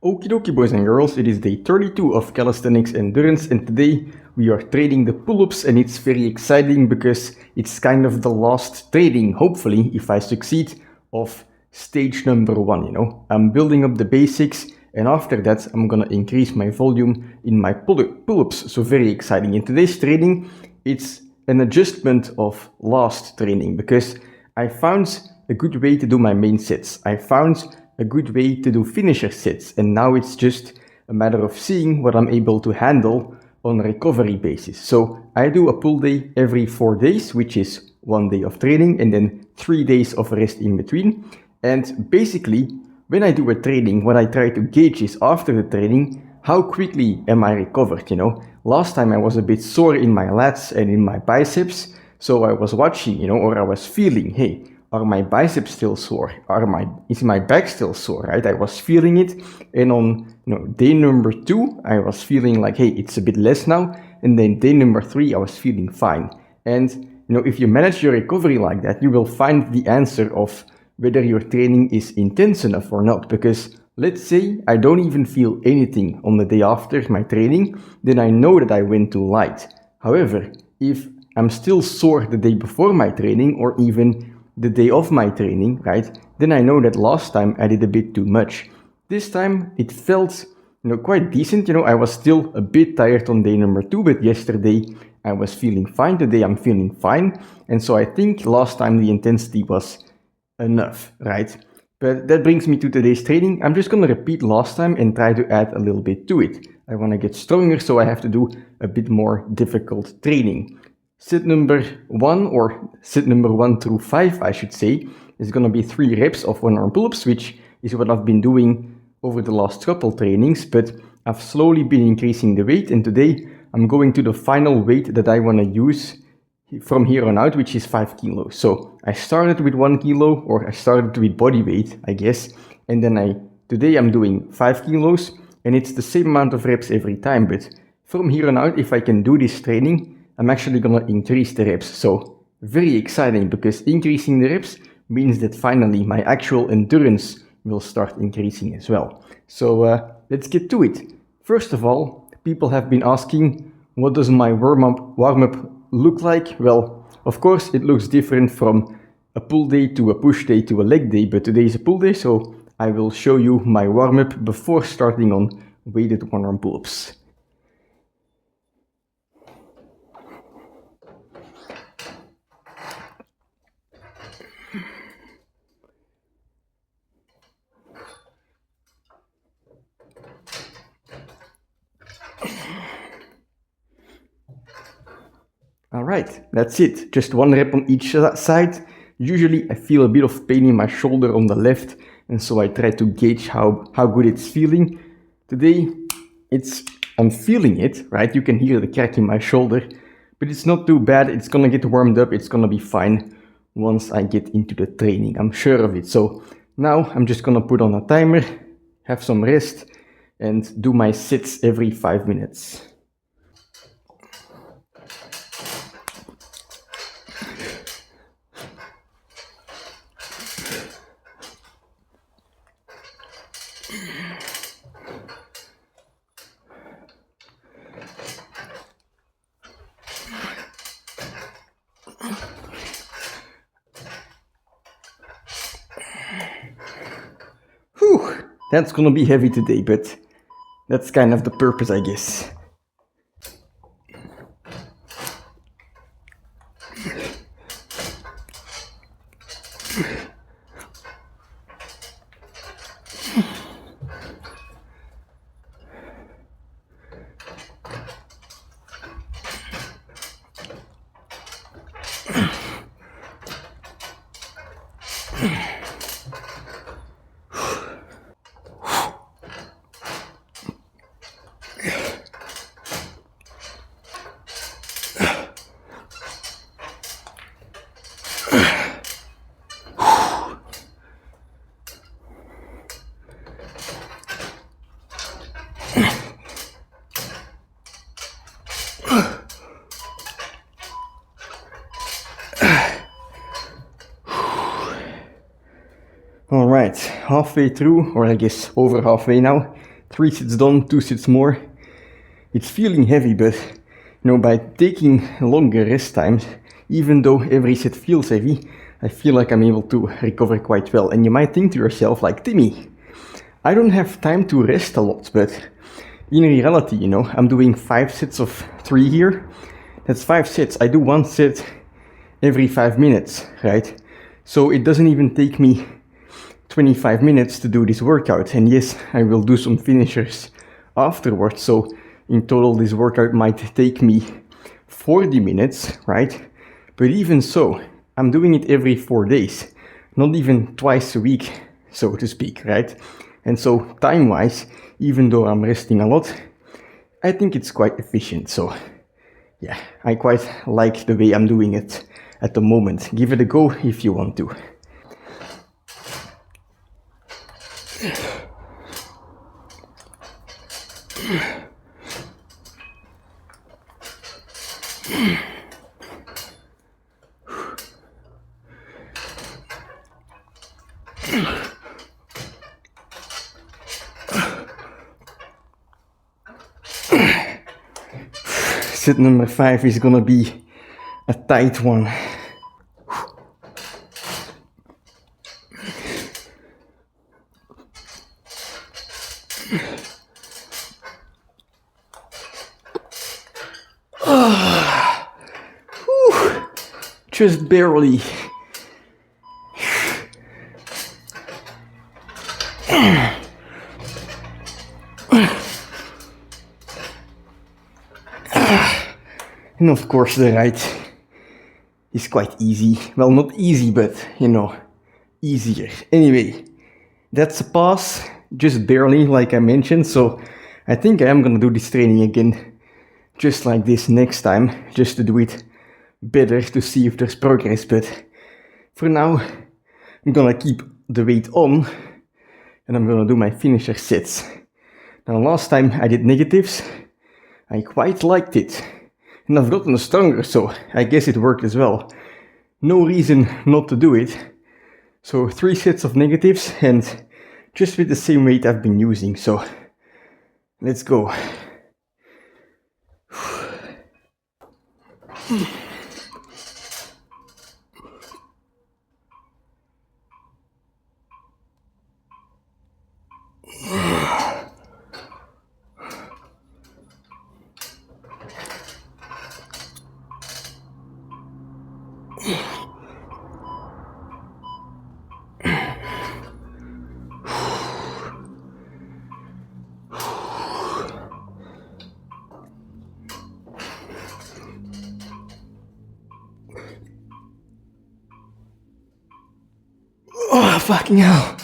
Okie dokie boys and girls, it is day 32 of Calisthenics Endurance and today we are training the pull-ups and it's very exciting because it's kind of the last training, hopefully, if I succeed, of stage number 1, you know. I'm building up the basics and after that I'm gonna increase my volume in my pull-ups, so very exciting. In today's training, it's an adjustment of last training because I found a good way to do my main sets. I found a good way to do finisher sets, and now it's just a matter of seeing what I'm able to handle on a recovery basis. So I do a pull day every 4 days, which is 1 day of training and then 3 days of rest in between. And basically, when I do a training, what I try to gauge is after the training, how quickly am I recovered, you know? Last time I was a bit sore in my lats and in my biceps, so I was watching, you know, or I was feeling, hey, are my biceps still sore? Is my back still sore, right? I was feeling it, and on day number 2, I was feeling like, hey, it's a bit less now, and then day number 3, I was feeling fine. And if you manage your recovery like that, you will find the answer of whether your training is intense enough or not, because let's say I don't even feel anything on the day after my training, then I know that I went too light. However, if I'm still sore the day before my training or even the day of my training, right, then I know that last time I did a bit too much. This time it felt quite decent. I was still a bit tired on day number 2, but yesterday I was feeling fine. Today I'm feeling fine. And so I think last time the intensity was enough, right? But that brings me to today's training. I'm just going to repeat last time and try to add a little bit to it. I want to get stronger, so I have to do a bit more difficult training. Set number 1, or set number 1 through 5, I should say, is going to be 3 reps of one arm pull-ups, which is what I've been doing over the last couple trainings, but I've slowly been increasing the weight, and today I'm going to the final weight that I want to use from here on out, which is 5 kilos. So I started with 1 kilo, or I started with body weight, I guess, and then today I'm doing 5 kilos, and it's the same amount of reps every time, but from here on out, if I can do this training, I'm actually gonna increase the reps. So very exciting, because increasing the reps means that finally my actual endurance will start increasing as well. So let's get to it. First of all, people have been asking, what does my warm-up look like? Well, of course it looks different from a pull day to a push day to a leg day, but today is a pull day, so I will show you my warm-up before starting on weighted one-arm pull-ups. Alright, that's it. Just 1 rep on each side. Usually I feel a bit of pain in my shoulder on the left, and so I try to gauge how good it's feeling. Today, I'm feeling it, right? You can hear the crack in my shoulder, but it's not too bad. It's gonna get warmed up. It's gonna be fine once I get into the training. I'm sure of it. So now I'm just gonna put on a timer, have some rest, and do my sets every 5 minutes. Whew, that's gonna be heavy today, but that's kind of the purpose, I guess. Alright, halfway through, or I guess over halfway now, 3 sets done, 2 sets more. It's feeling heavy, but by taking longer rest times, even though every set feels heavy, I feel like I'm able to recover quite well. And you might think to yourself, like, Timmy, I don't have time to rest a lot, but in reality, I'm doing 5 sets of 3 here. That's 5 sets. I do 1 set every 5 minutes, right? So it doesn't even take me 25 minutes to do this workout. And yes, I will do some finishers afterwards. So in total, this workout might take me 40 minutes, right? But even so, I'm doing it every 4 days, not even twice a week, so to speak, right? And so time-wise, even though I'm resting a lot, I think it's quite efficient. So yeah, I quite like the way I'm doing it at the moment. Give it a go if you want to. Set number 5 is gonna be a tight one. Just barely. And of course the right is quite easy. Well, not easy, but easier. Anyway, that's a pass, just barely, like I mentioned. So I think I am gonna do this training again, just like this next time, just to do it better, to see if there's progress. But for now, I'm gonna keep the weight on and I'm gonna do my finisher sets. Now, last time I did negatives, I quite liked it. And I've gotten stronger, so I guess it worked as well. No reason not to do it. So 3 sets of negatives and just with the same weight I've been using. So let's go. Oh, fucking hell.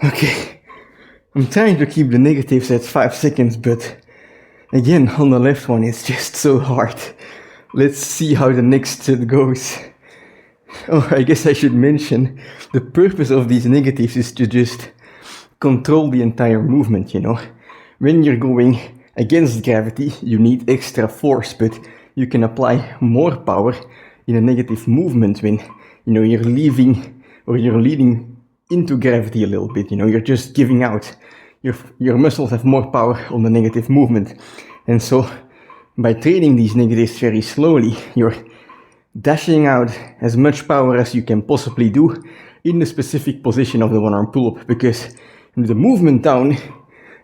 Okay, I'm trying to keep the negatives at 5 seconds, but again, on the left one, it's just so hard. Let's see how the next set goes. Oh, I guess I should mention, the purpose of these negatives is to just control the entire movement, When you're going against gravity, you need extra force, but you can apply more power in a negative movement when, you're leaving or you're leading into gravity a little bit, you're just giving out. Your muscles have more power on the negative movement. And so by training these negatives very slowly, you're dashing out as much power as you can possibly do in the specific position of the one-arm pull-up, because the movement down,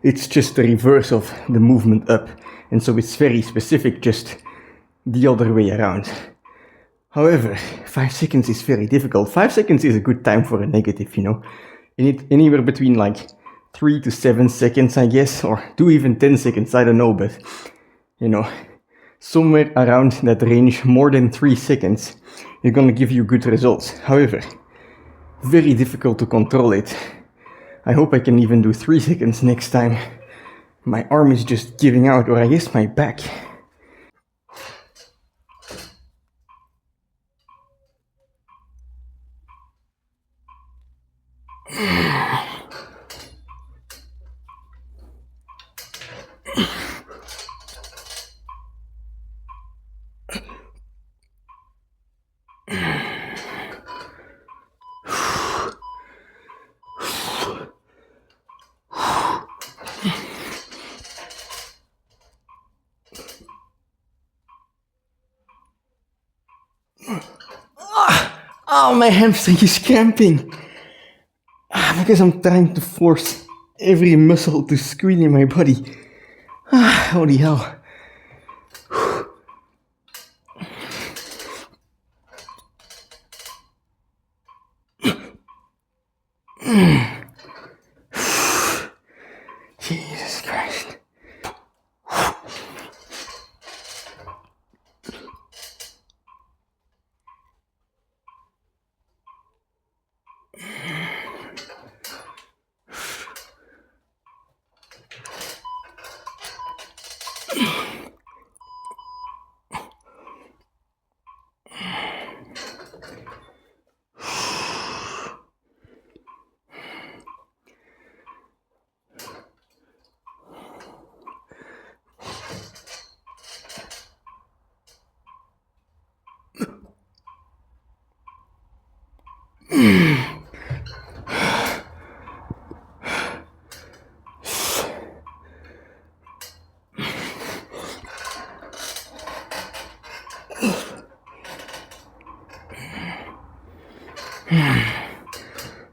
it's just the reverse of the movement up. And so it's very specific, just the other way around. However, 5 seconds is very difficult. 5 seconds is a good time for a negative, Anywhere between like 3 to 7 seconds, I guess, or do even 10 seconds, I don't know, but, somewhere around that range, more than 3 seconds, is gonna give you good results. However, very difficult to control it. I hope I can even do 3 seconds next time. My arm is just giving out, or I guess my back. Oh, my hamstring is cramping. Because I'm trying to force every muscle to squeeze in my body. Holy hell. Jesus Christ.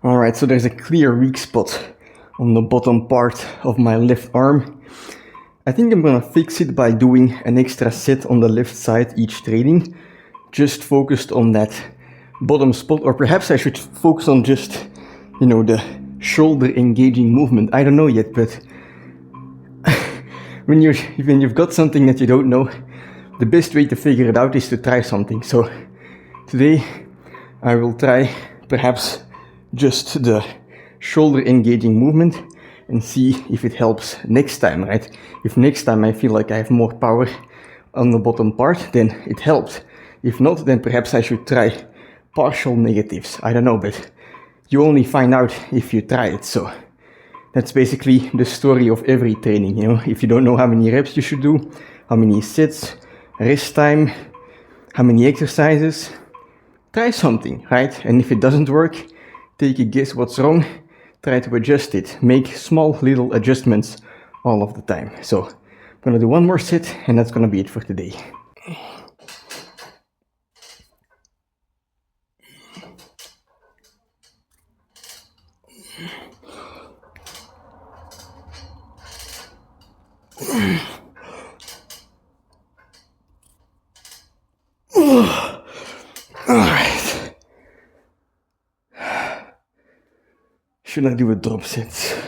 Alright, so there's a clear weak spot on the bottom part of my left arm. I think I'm gonna fix it by doing an extra set on the left side each training, just focused on that bottom spot, or perhaps I should focus on just, the shoulder engaging movement. I don't know yet, but when you've got something that you don't know, the best way to figure it out is to try something. So today I will try perhaps just the shoulder engaging movement and see if it helps next time, right? If next time I feel like I have more power on the bottom part, then it helps. If not, then perhaps I should try partial negatives. I don't know, but you only find out if you try it. So that's basically the story of every training, If you don't know how many reps you should do, how many sets, rest time, how many exercises, try something, right? And if it doesn't work, take a guess what's wrong, try to adjust it, make small little adjustments all of the time. So I'm gonna do one more set and that's gonna be it for today. Alright. Should I do a drop set?